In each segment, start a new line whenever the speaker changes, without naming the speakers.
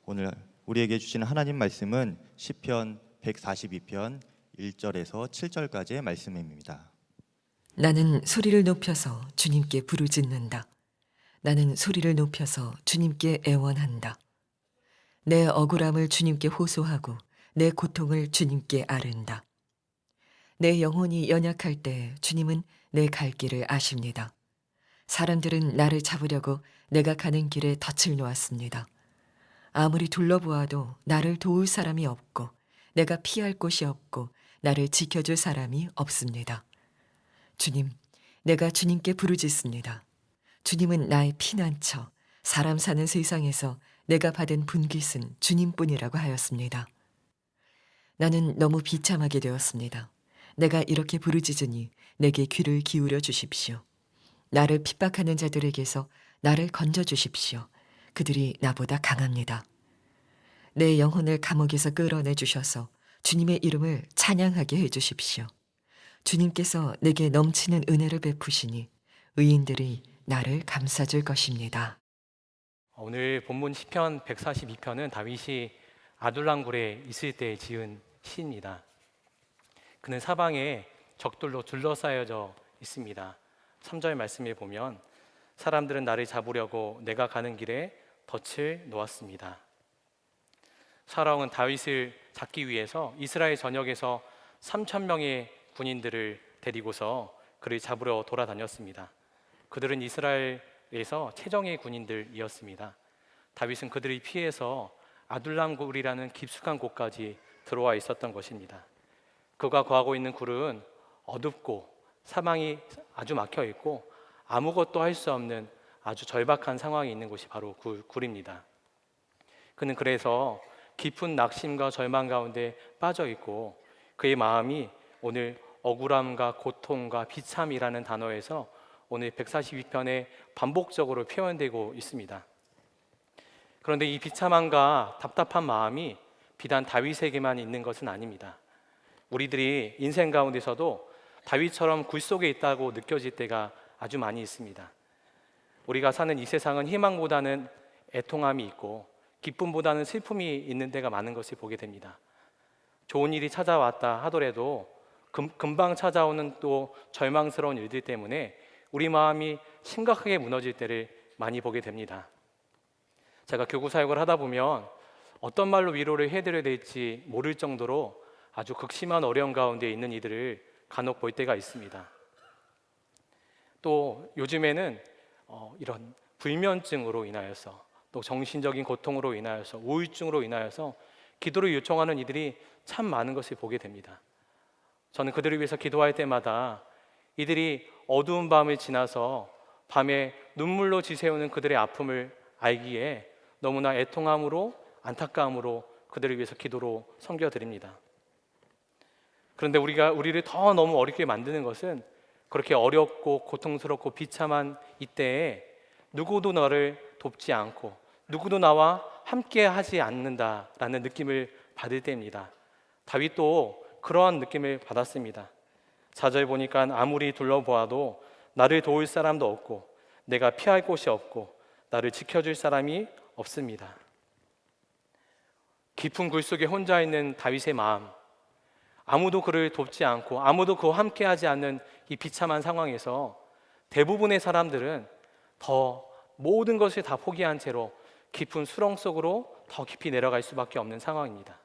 오늘 우리에게 주시는 하나님 말씀은 시편 142편 1절에서 7절까지의 말씀입니다.
나는 소리를 높여서 주님께 부르짖는다. 나는 소리를 높여서 주님께 애원한다. 내 억울함을 주님께 호소하고 내 고통을 주님께 아른다. 내 영혼이 연약할 때 주님은 내 갈 길을 아십니다. 사람들은 나를 잡으려고 내가 가는 길에 덫을 놓았습니다. 아무리 둘러보아도 나를 도울 사람이 없고 내가 피할 곳이 없고 나를 지켜줄 사람이 없습니다. 주님, 내가 주님께 부르짖습니다. 주님은 나의 피난처, 사람 사는 세상에서 내가 받은 분깃은 주님뿐이라고 하였습니다. 나는 너무 비참하게 되었습니다. 내가 이렇게 부르짖으니 내게 귀를 기울여 주십시오. 나를 핍박하는 자들에게서 나를 건져 주십시오. 그들이 나보다 강합니다. 내 영혼을 감옥에서 끌어내 주셔서 주님의 이름을 찬양하게 해 주십시오. 주님께서 내게 넘치는 은혜를 베푸시니 의인들이 나를 감싸줄 것입니다.
오늘 본문 시편 142편은 다윗이 아둘람굴에 있을 때 지은 시입니다. 그는 사방에 적들로 둘러싸여져 있습니다. 3절 말씀에 보면 사람들은 나를 잡으려고 내가 가는 길에 덫을 놓았습니다. 사울왕은 다윗을 잡기 위해서 이스라엘 전역에서 3,000명의 군인들을 데리고서 그를 잡으러 돌아다녔습니다. 그들은 이스라엘에서 최정예 군인들이었습니다. 다윗은 그들을 피해서 아둘람굴이라는 깊숙한 곳까지 들어와 있었던 것입니다. 그가 거하고 있는 굴은 어둡고 사방이 아주 막혀 있고 아무것도 할 수 없는 아주 절박한 상황이 있는 곳이 바로 굴입니다. 그는 그래서 깊은 낙심과 절망 가운데 빠져 있고 그의 마음이 오늘 억울함과 고통과 비참이라는 단어에서 오늘 142편에 반복적으로 표현되고 있습니다. 그런데 이 비참함과 답답한 마음이 비단 다윗에게만 있는 것은 아닙니다. 우리들이 인생 가운데서도 다윗처럼 굴 속에 있다고 느껴질 때가 아주 많이 있습니다. 우리가 사는 이 세상은 희망보다는 애통함이 있고 기쁨보다는 슬픔이 있는 데가 많은 것을 보게 됩니다. 좋은 일이 찾아왔다 하더라도 금방 찾아오는 또 절망스러운 일들 때문에 우리 마음이 심각하게 무너질 때를 많이 보게 됩니다. 제가 교구 사역을 하다 보면 어떤 말로 위로를 해드려야 될지 모를 정도로 아주 극심한 어려움 가운데 있는 이들을 간혹 볼 때가 있습니다. 또 요즘에는 이런 불면증으로 인하여서 또 정신적인 고통으로 인하여서 우울증으로 인하여서 기도를 요청하는 이들이 참 많은 것을 보게 됩니다. 저는 그들을 위해서 기도할 때마다 이들이 어두운 밤을 지나서 밤에 눈물로 지새우는 그들의 아픔을 알기에 너무나 애통함으로 안타까움으로 그들을 위해서 기도로 섬겨드립니다. 그런데 우리를 더 너무 어렵게 만드는 것은 그렇게 어렵고 고통스럽고 비참한 이때에 누구도 너를 돕지 않고 누구도 나와 함께 하지 않는다라는 느낌을 받을 때입니다. 다윗도 그러한 느낌을 받았습니다. 4절 보니까 아무리 둘러보아도 나를 도울 사람도 없고 내가 피할 곳이 없고 나를 지켜줄 사람이 없습니다. 깊은 굴 속에 혼자 있는 다윗의 마음, 아무도 그를 돕지 않고 아무도 그와 함께하지 않는 이 비참한 상황에서 대부분의 사람들은 더 모든 것을 다 포기한 채로 깊은 수렁 속으로 더 깊이 내려갈 수밖에 없는 상황입니다.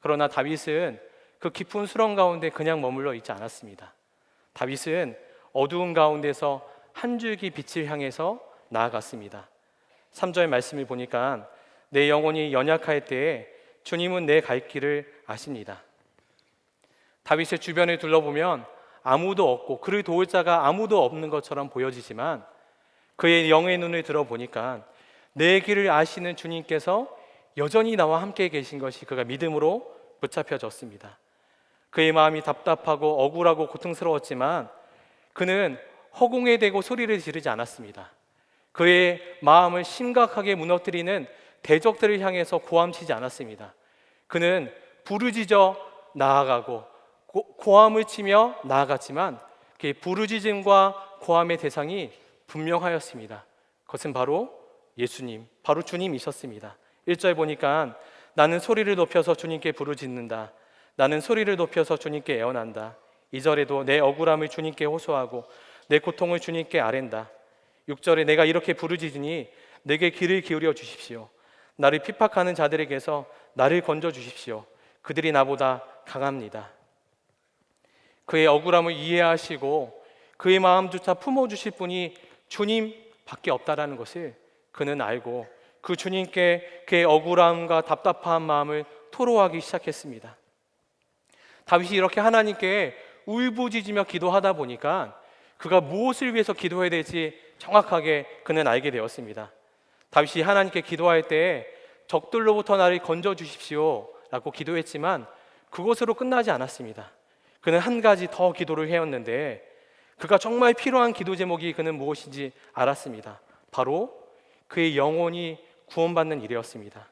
그러나 다윗은 그 깊은 수렁 가운데 그냥 머물러 있지 않았습니다. 다윗은 어두운 가운데서 한 줄기 빛을 향해서 나아갔습니다. 3절 말씀을 보니까 내 영혼이 연약할 때에 주님은 내 갈 길을 아십니다. 다윗의 주변을 둘러보면 아무도 없고 그를 도울 자가 아무도 없는 것처럼 보여지지만 그의 영의 눈을 들어보니까 내 길을 아시는 주님께서 여전히 나와 함께 계신 것이 그가 믿음으로 붙잡혀졌습니다. 그의 마음이 답답하고 억울하고 고통스러웠지만 그는 허공에 대고 소리를 지르지 않았습니다. 그의 마음을 심각하게 무너뜨리는 대적들을 향해서 고함치지 않았습니다. 그는 부르짖어 나아가고 고함을 치며 나아갔지만 그의 부르짖음과 고함의 대상이 분명하였습니다. 그것은 바로 예수님, 바로 주님이셨습니다. 1절 보니까 나는 소리를 높여서 주님께 부르짖는다. 나는 소리를 높여서 주님께 애원한다. 2절에도 내 억울함을 주님께 호소하고 내 고통을 주님께 아랜다. 6절에 내가 이렇게 부르짖으니 내게 귀를 기울여 주십시오. 나를 핍박하는 자들에게서 나를 건져 주십시오. 그들이 나보다 강합니다. 그의 억울함을 이해하시고 그의 마음조차 품어주실 분이 주님밖에 없다라는 것을 그는 알고 그 주님께 그의 억울함과 답답한 마음을 토로하기 시작했습니다. 다윗이 이렇게 하나님께 울부짖으며 기도하다 보니까 그가 무엇을 위해서 기도해야 될지 정확하게 그는 알게 되었습니다. 다윗이 하나님께 기도할 때 적들로부터 나를 건져 주십시오 라고 기도했지만 그것으로 끝나지 않았습니다. 그는 한 가지 더 기도를 해왔는데 그가 정말 필요한 기도 제목이 그는 무엇인지 알았습니다. 바로 그의 영혼이 구원받는 일이었습니다.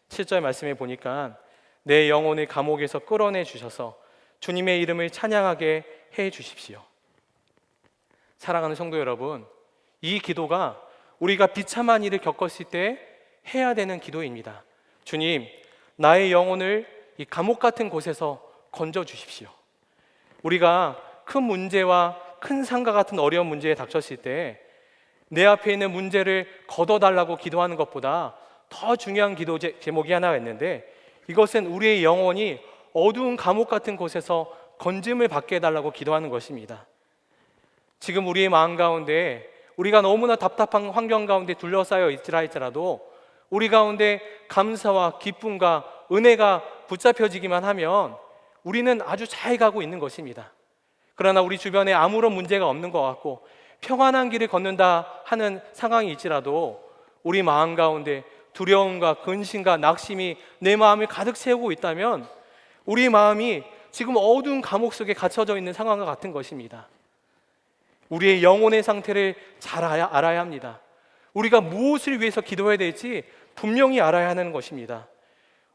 7절 말씀에 보니까 내 영혼을 감옥에서 끌어내 주셔서 주님의 이름을 찬양하게 해 주십시오. 사랑하는 성도 여러분, 이 기도가 우리가 비참한 일을 겪었을 때 해야 되는 기도입니다. 주님, 나의 영혼을 이 감옥 같은 곳에서 건져 주십시오. 우리가 큰 문제와 큰 상과 같은 어려운 문제에 닥쳤을 때 내 앞에 있는 문제를 걷어달라고 기도하는 것보다 더 중요한 기도 제목이 하나가 있는데, 이것은 우리의 영혼이 어두운 감옥 같은 곳에서 건짐을 받게 해달라고 기도하는 것입니다. 지금 우리의 마음 가운데 우리가 너무나 답답한 환경 가운데 둘러싸여 있으라 할지라도 우리 가운데 감사와 기쁨과 은혜가 붙잡혀지기만 하면 우리는 아주 잘 가고 있는 것입니다. 그러나 우리 주변에 아무런 문제가 없는 것 같고 평안한 길을 걷는다 하는 상황이 있지라도 우리 마음 가운데 두려움과 근심과 낙심이 내 마음을 가득 채우고 있다면 우리 마음이 지금 어두운 감옥 속에 갇혀져 있는 상황과 같은 것입니다. 우리의 영혼의 상태를 잘 알아야 합니다. 우리가 무엇을 위해서 기도해야 될지 분명히 알아야 하는 것입니다.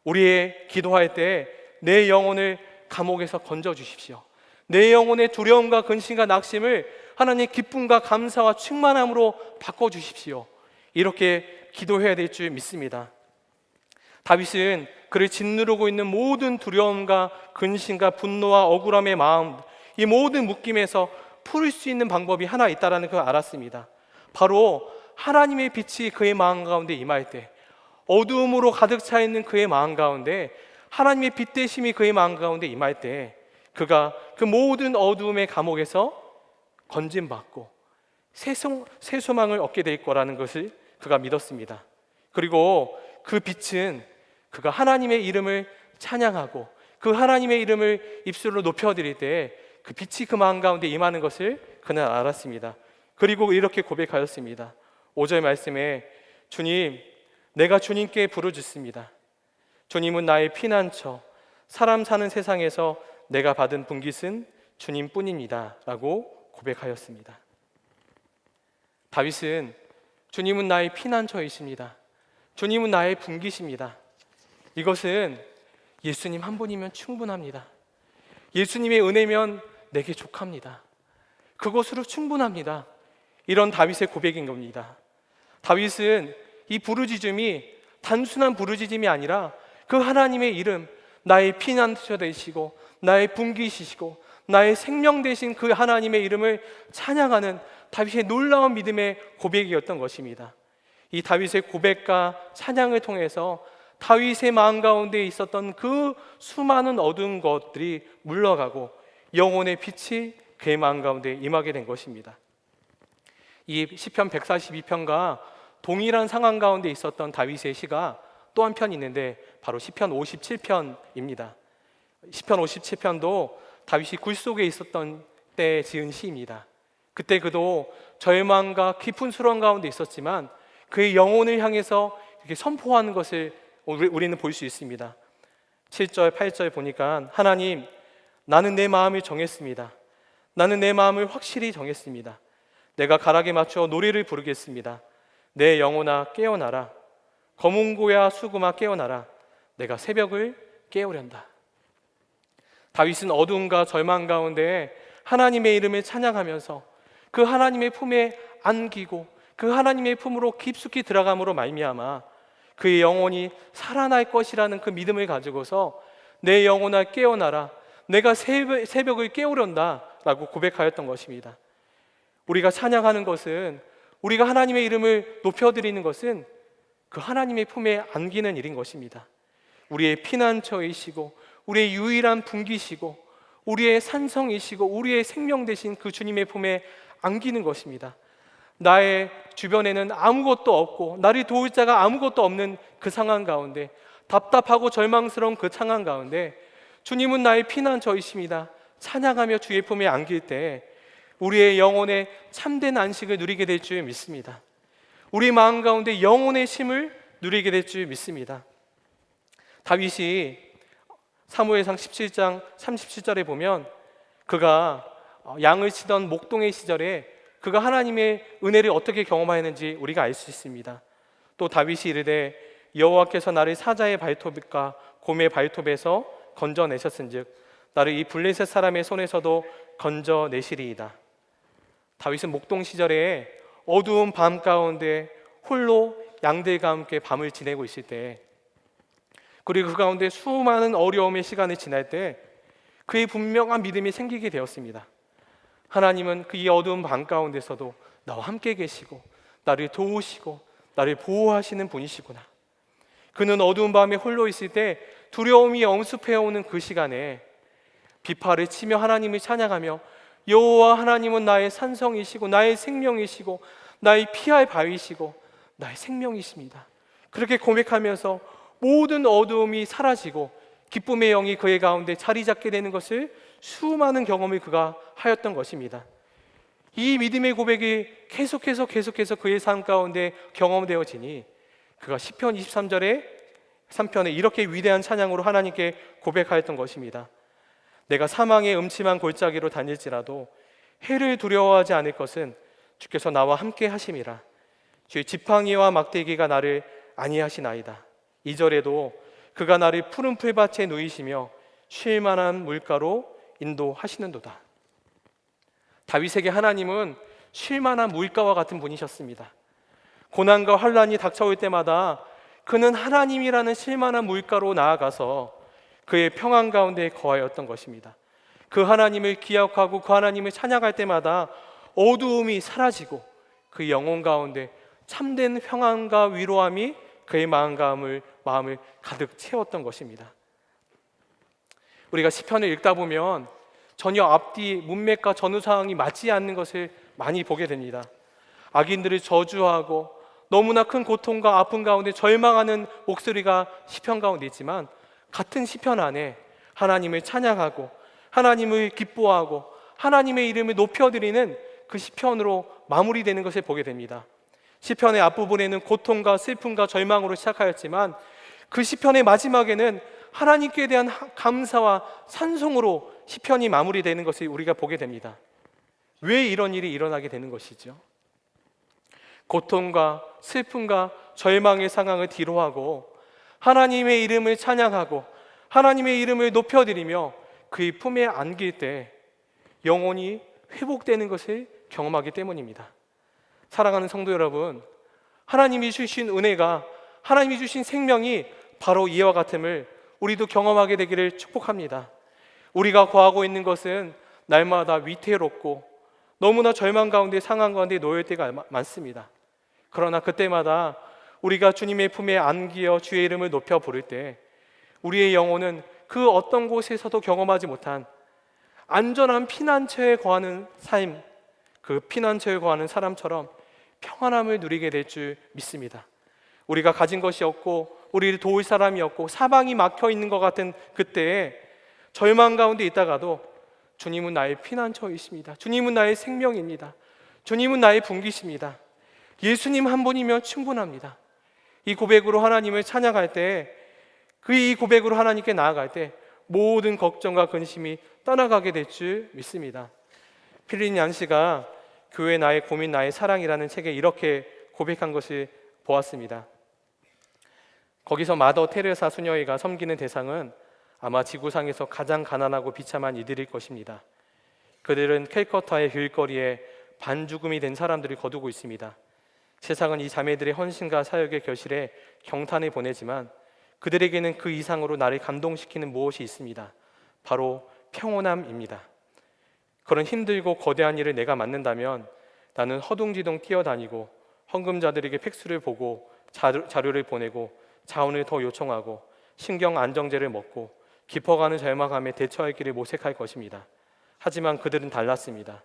우리의 기도할 때 내 영혼을 감옥에서 건져 주십시오. 내 영혼의 두려움과 근심과 낙심을 하나님의 기쁨과 감사와 충만함으로 바꿔 주십시오. 이렇게 기도해야 될 줄 믿습니다. 다윗은 그를 짓누르고 있는 모든 두려움과 근심과 분노와 억울함의 마음, 이 모든 묶임에서 풀 수 있는 방법이 하나 있다는 걸 알았습니다. 바로 하나님의 빛이 그의 마음 가운데 임할 때, 어두움으로 가득 차 있는 그의 마음 가운데 하나님의 빛 대심이 그의 마음 가운데 임할 때 그가 그 모든 어두움의 감옥에서 건짐받고 새 소망을 얻게 될 거라는 것을 그가 믿었습니다. 그리고 그 빛은 그가 하나님의 이름을 찬양하고 그 하나님의 이름을 입술로 높여드릴 때 그 빛이 그 마음 가운데 임하는 것을 그는 알았습니다. 그리고 이렇게 고백하였습니다. 5절 말씀에 주님, 내가 주님께 부르짖습니다. 주님은 나의 피난처, 사람 사는 세상에서 내가 받은 분깃은 주님뿐입니다 라고 고백하였습니다. 다윗은 주님은 나의 피난처이십니다. 주님은 나의 분깃입니다. 이것은 예수님 한 분이면 충분합니다. 예수님의 은혜면 내게 족합니다. 그것으로 충분합니다. 이런 다윗의 고백인 겁니다. 다윗은 이 부르짖음이 단순한 부르짖음이 아니라 그 하나님의 이름, 나의 피난처 되시고 나의 분깃이시고 나의 생명 되신 그 하나님의 이름을 찬양하는 다윗의 놀라운 믿음의 고백이었던 것입니다. 이 다윗의 고백과 찬양을 통해서 다윗의 마음 가운데 있었던 그 수많은 어두운 것들이 물러가고 영혼의 빛이 그의 마음 가운데 임하게 된 것입니다. 이 시편 142편과 동일한 상황 가운데 있었던 다윗의 시가 또 한 편 있는데 바로 시편 57편입니다. 시편 57편도 다윗이 굴 속에 있었던 때 지은 시입니다. 그때 그도 절망과 깊은 수렁 가운데 있었지만 그의 영혼을 향해서 이렇게 선포하는 것을 우리는 볼 수 있습니다. 7절, 8절 보니까 하나님, 나는 내 마음을 정했습니다. 나는 내 마음을 확실히 정했습니다. 내가 가락에 맞추어 노래를 부르겠습니다. 내 영혼아 깨어나라. 거문고야 수금아 깨어나라. 내가 새벽을 깨우련다. 다윗은 어둠과 절망 가운데 하나님의 이름을 찬양하면서 그 하나님의 품에 안기고 그 하나님의 품으로 깊숙이 들어감으로 말미암아 그의 영혼이 살아날 것이라는 그 믿음을 가지고서 내 영혼아 깨어나라, 내가 새벽을 깨우련다 라고 고백하였던 것입니다. 우리가 찬양하는 것은, 우리가 하나님의 이름을 높여드리는 것은 그 하나님의 품에 안기는 일인 것입니다. 우리의 피난처이시고 우리의 유일한 분기시고 우리의 산성이시고 우리의 생명 되신 그 주님의 품에 안기는 것입니다. 나의 주변에는 아무것도 없고 나를 도울 자가 아무것도 없는 그 상황 가운데, 답답하고 절망스러운 그 상황 가운데 주님은 나의 피난처이십니다. 찬양하며 주의 품에 안길 때 우리의 영혼의 참된 안식을 누리게 될 줄 믿습니다. 우리 마음 가운데 영혼의 쉼을 누리게 될 줄 믿습니다. 다윗이 사무엘상 17장 37절에 보면 그가 양을 치던 목동의 시절에 그가 하나님의 은혜를 어떻게 경험하였는지 우리가 알 수 있습니다. 또 다윗이 이르되 여호와께서 나를 사자의 발톱과 곰의 발톱에서 건져내셨은즉 나를 이 블레셋 사람의 손에서도 건져내시리이다. 다윗은 목동 시절에 어두운 밤 가운데 홀로 양들과 함께 밤을 지내고 있을 때, 그리고 그 가운데 수많은 어려움의 시간을 지날 때 그의 분명한 믿음이 생기게 되었습니다. 하나님은 그 이 어두운 밤 가운데서도 나와 함께 계시고 나를 도우시고 나를 보호하시는 분이시구나. 그는 어두운 밤에 홀로 있을 때 두려움이 엄습해오는 그 시간에 비파를 치며 하나님을 찬양하며 여호와 하나님은 나의 산성이시고 나의 생명이시고 나의 피할 바위시고 나의 생명이십니다. 그렇게 고백하면서 모든 어두움이 사라지고 기쁨의 영이 그의 가운데 자리 잡게 되는 것을 수많은 경험을 그가 하였던 것입니다. 이 믿음의 고백이 계속해서 그의 삶 가운데 경험되어지니 그가 시편 23절에 3편에 이렇게 위대한 찬양으로 하나님께 고백하였던 것입니다. 내가 사망의 음침한 골짜기로 다닐지라도 해를 두려워하지 않을 것은 주께서 나와 함께 하심이라. 주의 지팡이와 막대기가 나를 안위하시나이다. 2절에도 그가 나를 푸른 풀밭에 누이시며 쉴 만한 물가로 인도하시는도다. 다윗에게 하나님은 쉴 만한 물가와 같은 분이셨습니다. 고난과 환란이 닥쳐올 때마다 그는 하나님이라는 쉴 만한 물가로 나아가서 그의 평안 가운데 거하였던 것입니다. 그 하나님을 기억하고 그 하나님을 찬양할 때마다 어두움이 사라지고 그 영혼 가운데 참된 평안과 위로함이 그의 마음을 가득 채웠던 것입니다. 우리가 시편을 읽다 보면 전혀 앞뒤 문맥과 전후 상황이 맞지 않는 것을 많이 보게 됩니다. 악인들을 저주하고 너무나 큰 고통과 아픔 가운데 절망하는 목소리가 시편 가운데 있지만, 같은 시편 안에 하나님을 찬양하고 하나님을 기뻐하고 하나님의 이름을 높여드리는 그 시편으로 마무리되는 것을 보게 됩니다. 시편의 앞부분에는 고통과 슬픔과 절망으로 시작하였지만 그 시편의 마지막에는 하나님께 대한 감사와 찬송으로 시편이 마무리되는 것을 우리가 보게 됩니다. 왜 이런 일이 일어나게 되는 것이죠? 고통과 슬픔과 절망의 상황을 뒤로하고 하나님의 이름을 찬양하고 하나님의 이름을 높여드리며 그의 품에 안길 때 영혼이 회복되는 것을 경험하기 때문입니다. 사랑하는 성도 여러분, 하나님이 주신 은혜가, 하나님이 주신 생명이 바로 이와 같음을 우리도 경험하게 되기를 축복합니다. 우리가 거하고 있는 것은 날마다 위태롭고 너무나 절망 가운데, 상황 가운데 놓일 때가 많습니다. 그러나 그때마다 우리가 주님의 품에 안기어 주의 이름을 높여 부를 때 우리의 영혼은 그 어떤 곳에서도 경험하지 못한 안전한 피난처에 거하는 삶, 그 피난처에 거하는 사람처럼 평안함을 누리게 될 줄 믿습니다. 우리가 가진 것이 없고 우리를 도울 사람이 없고 사방이 막혀 있는 것 같은 그때에 절망 가운데 있다가도 주님은 나의 피난처이십니다. 주님은 나의 생명입니다. 주님은 나의 분기십니다. 예수님 한 분이면 충분합니다. 이 고백으로 하나님을 찬양할 때, 이 고백으로 하나님께 나아갈 때 모든 걱정과 근심이 떠나가게 될 줄 믿습니다. 필린 양 씨가 교회 나의 고민 나의 사랑이라는 책에 이렇게 고백한 것을 보았습니다. 거기서 마더 테레사 수녀회가 섬기는 대상은 아마 지구상에서 가장 가난하고 비참한 이들일 것입니다. 그들은 캘커타의 길거리에 반죽음이 된 사람들을 거두고 있습니다. 세상은 이 자매들의 헌신과 사역의 결실에 경탄을 보내지만 그들에게는 그 이상으로 나를 감동시키는 무엇이 있습니다. 바로 평온함입니다. 그런 힘들고 거대한 일을 내가 맡는다면 나는 허둥지둥 뛰어다니고 헌금자들에게 팩스를 보고 자료를 보내고 자원을 더 요청하고 신경 안정제를 먹고 깊어가는 절망함에 대처할 길을 모색할 것입니다. 하지만 그들은 달랐습니다.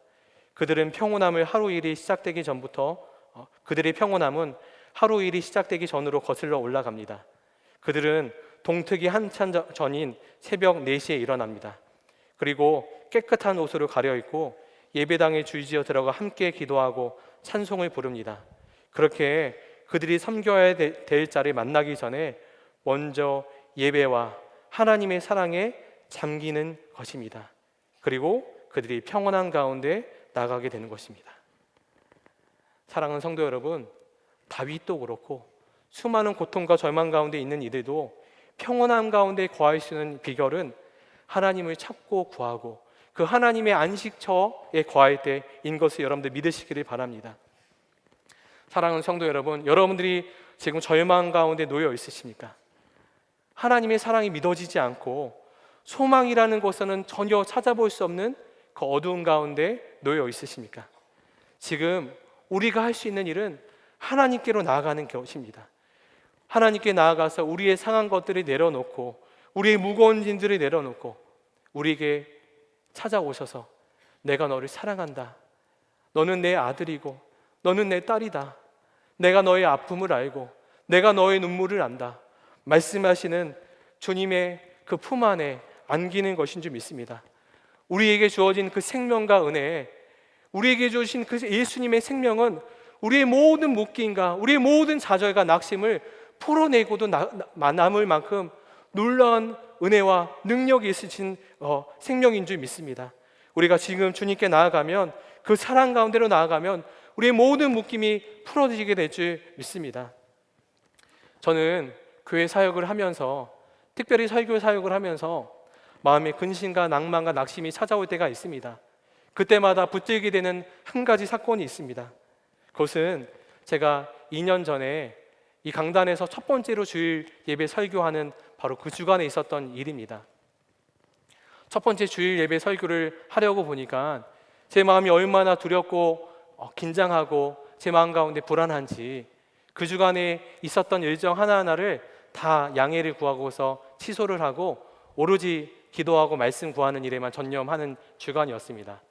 그들의 평온함은 하루 일이 시작되기 전으로 거슬러 올라갑니다. 그들은 동특이 한참 전인 새벽 4시에 일어납니다. 그리고 깨끗한 옷으로 가려입고 예배당에 줄지어 들어가 함께 기도하고 찬송을 부릅니다. 그렇게 그들이 섬겨야 될 자를 만나기 전에 먼저 예배와 하나님의 사랑에 잠기는 것입니다. 그리고 그들이 평온한 가운데 나가게 되는 것입니다. 사랑하는 성도 여러분, 다윗도 그렇고 수많은 고통과 절망 가운데 있는 이들도 평온함 가운데 거할 수 있는 비결은 하나님을 찾고 구하고 그 하나님의 안식처에 거할 때인 것을 여러분들 믿으시기를 바랍니다. 사랑하는 성도 여러분, 여러분들이 지금 절망 가운데 놓여 있으십니까? 하나님의 사랑이 믿어지지 않고 소망이라는 것은 전혀 찾아볼 수 없는 그 어두운 가운데 놓여 있으십니까? 지금 우리가 할 수 있는 일은 하나님께로 나아가는 것입니다. 하나님께 나아가서 우리의 상한 것들을 내려놓고 우리의 무거운 짐들을 내려놓고 우리에게 찾아오셔서 내가 너를 사랑한다. 너는 내 아들이고 너는 내 딸이다. 내가 너의 아픔을 알고 내가 너의 눈물을 안다. 말씀하시는 주님의 그 품 안에 안기는 것인 줄 믿습니다. 우리에게 주어진 그 생명과 은혜, 우리에게 주신 그 예수님의 생명은 우리의 모든 묶임과 우리의 모든 좌절과 낙심을 풀어내고도 남을 만큼 놀라운 은혜와 능력이 있으신 생명인 줄 믿습니다. 우리가 지금 주님께 나아가면 그 사랑 가운데로 나아가면 우리의 모든 묶임이 풀어지게 될 줄 믿습니다. 저는 교회 사역을 하면서 특별히 설교 사역을 하면서 마음에 근심과 낭만과 낙심이 찾아올 때가 있습니다. 그때마다 붙들게 되는 한 가지 사건이 있습니다. 그것은 제가 2년 전에 이 강단에서 첫 번째로 주일 예배 설교하는 바로 그 주간에 있었던 일입니다. 첫 번째 주일 예배 설교를 하려고 보니까 제 마음이 얼마나 두렵고 긴장하고 제 마음 가운데 불안한지 그 주간에 있었던 일정 하나하나를 다 양해를 구하고서 취소를 하고 오로지 기도하고 말씀 구하는 일에만 전념하는 주간이었습니다.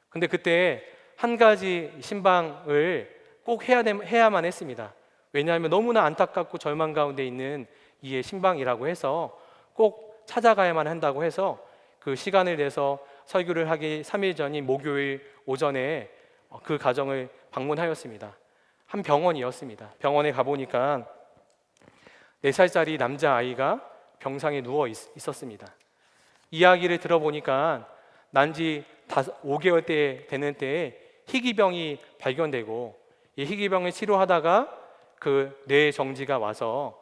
근데 그때 한 가지 신방을 꼭 해야만 했습니다. 왜냐하면 너무나 안타깝고 절망 가운데 있는 이의 신방이라고 해서 꼭 찾아가야만 한다고 해서 그 시간을 내서 설교를 하기 3일 전인 목요일 오전에 그 가정을 방문하였습니다. 한 병원이었습니다. 병원에 가보니까 4살짜리 남자아이가 병상에 누워 있었습니다. 이야기를 들어보니까 난지 5개월 때 되는 때에 희귀병이 발견되고 이 희귀병을 치료하다가 그 뇌 정지가 와서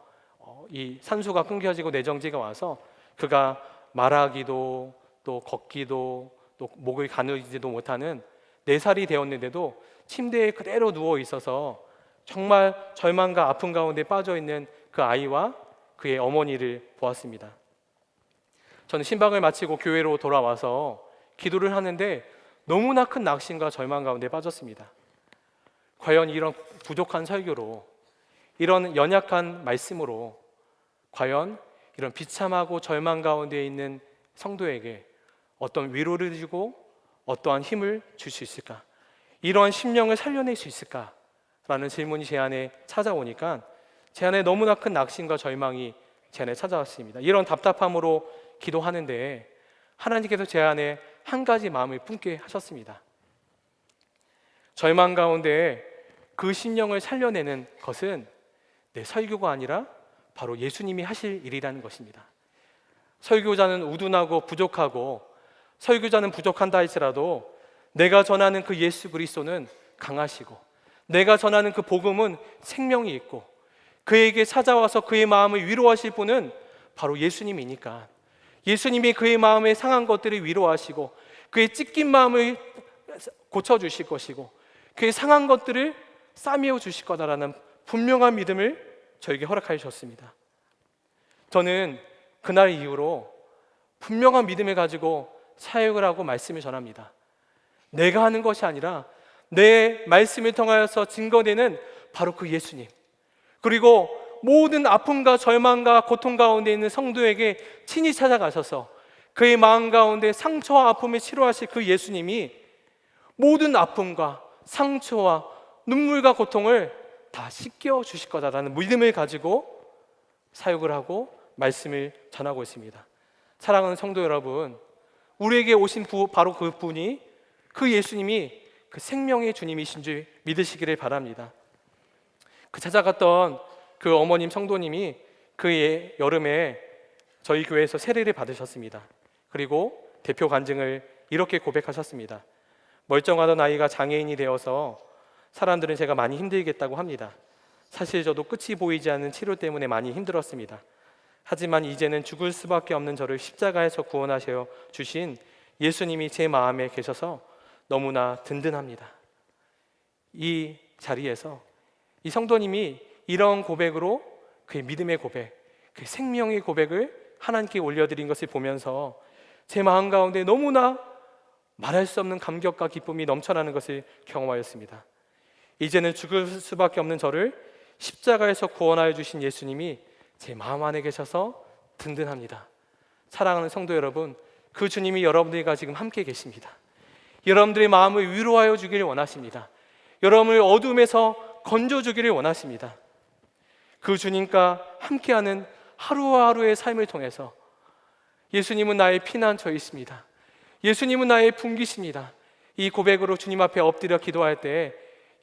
이 산소가 끊겨지고 뇌 정지가 와서 그가 말하기도 또 걷기도 또 목을 가누지도 못하는 4살이 되었는데도 침대에 그대로 누워 있어서 정말 절망과 아픔 가운데 빠져 있는 그 아이와 그의 어머니를 보았습니다. 저는 신방을 마치고 교회로 돌아와서 기도를 하는데 너무나 큰 낙심과 절망 가운데 빠졌습니다. 과연 이런 부족한 설교로, 이런 연약한 말씀으로 과연 이런 비참하고 절망 가운데 있는 성도에게 어떤 위로를 주고 어떠한 힘을 줄 수 있을까? 이러한 심령을 살려낼 수 있을까? 라는 질문이 제 안에 찾아오니까 제 안에 너무나 큰 낙심과 절망이 제 안에 찾아왔습니다. 이런 답답함으로 기도하는데 하나님께서 제 안에 한 가지 마음을 품게 하셨습니다. 절망 가운데 그 심령을 살려내는 것은 내 설교가 아니라 바로 예수님이 하실 일이라는 것입니다. 설교자는 우둔하고 부족하고 설교자는 부족한다 할지라도 내가 전하는 그 예수 그리스도는 강하시고 내가 전하는 그 복음은 생명이 있고 그에게 찾아와서 그의 마음을 위로하실 분은 바로 예수님이니까 예수님이 그의 마음에 상한 것들을 위로하시고 그의 찢긴 마음을 고쳐주실 것이고 그의 상한 것들을 싸매어 주실 거다라는 분명한 믿음을 저에게 허락하여 주셨습니다. 저는 그날 이후로 분명한 믿음을 가지고 사역을 하고 말씀을 전합니다. 내가 하는 것이 아니라 내 말씀을 통하여서 증거되는 바로 그 예수님, 그리고 모든 아픔과 절망과 고통 가운데 있는 성도에게 친히 찾아가셔서 그의 마음 가운데 상처와 아픔을 치료하실 그 예수님이 모든 아픔과 상처와 눈물과 고통을 다 씻겨 주실 거다라는 믿음을 가지고 사역을 하고 말씀을 전하고 있습니다. 사랑하는 성도 여러분, 우리에게 오신 바로 그 분이, 그 예수님이 그 생명의 주님이신 줄 믿으시기를 바랍니다. 그 찾아갔던 그 어머님 성도님이 그 여름에 저희 교회에서 세례를 받으셨습니다. 그리고 대표 간증을 이렇게 고백하셨습니다. 멀쩡하던 아이가 장애인이 되어서 사람들은 제가 많이 힘들겠다고 합니다. 사실 저도 끝이 보이지 않는 치료 때문에 많이 힘들었습니다. 하지만 이제는 죽을 수밖에 없는 저를 십자가에서 구원하셔 주신 예수님이 제 마음에 계셔서 너무나 든든합니다. 이 자리에서 이 성도님이 이런 고백으로 그의 믿음의 고백, 그 생명의 고백을 하나님께 올려드린 것을 보면서 제 마음 가운데 너무나 말할 수 없는 감격과 기쁨이 넘쳐나는 것을 경험하였습니다. 이제는 죽을 수밖에 없는 저를 십자가에서 구원하여 주신 예수님이 제 마음 안에 계셔서 든든합니다. 사랑하는 성도 여러분, 그 주님이 여러분들과 지금 함께 계십니다. 여러분들의 마음을 위로하여 주기를 원하십니다. 여러분을 어둠에서 건져주기를 원하십니다. 그 주님과 함께하는 하루하루의 삶을 통해서 예수님은 나의 피난처이십니다. 예수님은 나의 분기십니다. 이 고백으로 주님 앞에 엎드려 기도할 때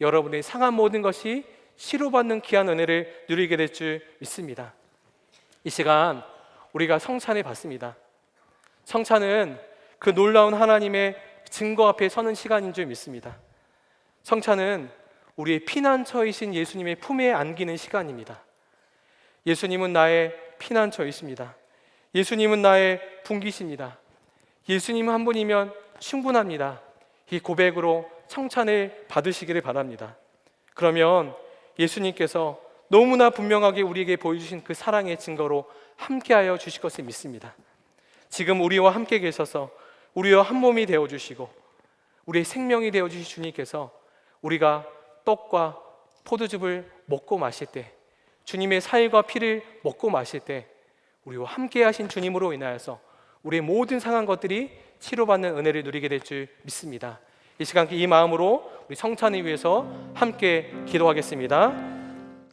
여러분의 상한 모든 것이 치료받는 귀한 은혜를 누리게 될 줄 믿습니다. 이 시간 우리가 성찬을 받습니다. 성찬은 그 놀라운 하나님의 증거 앞에 서는 시간인 줄 믿습니다. 성찬은 우리의 피난처이신 예수님의 품에 안기는 시간입니다. 예수님은 나의 피난처이십니다. 예수님은 나의 분기십니다. 예수님 한 분이면 충분합니다. 이 고백으로 성찬을 받으시기를 바랍니다. 그러면 예수님께서 너무나 분명하게 우리에게 보여주신 그 사랑의 증거로 함께하여 주실 것을 믿습니다. 지금 우리와 함께 계셔서 우리와 한 몸이 되어주시고 우리의 생명이 되어주신 주님께서 우리가 떡과 포도즙을 먹고 마실 때, 주님의 살과 피를 먹고 마실 때 우리와 함께 하신 주님으로 인하여서 우리의 모든 상한 것들이 치료받는 은혜를 누리게 될 줄 믿습니다. 이 시간 이 마음으로 우리 성찬을 위해서 함께 기도하겠습니다.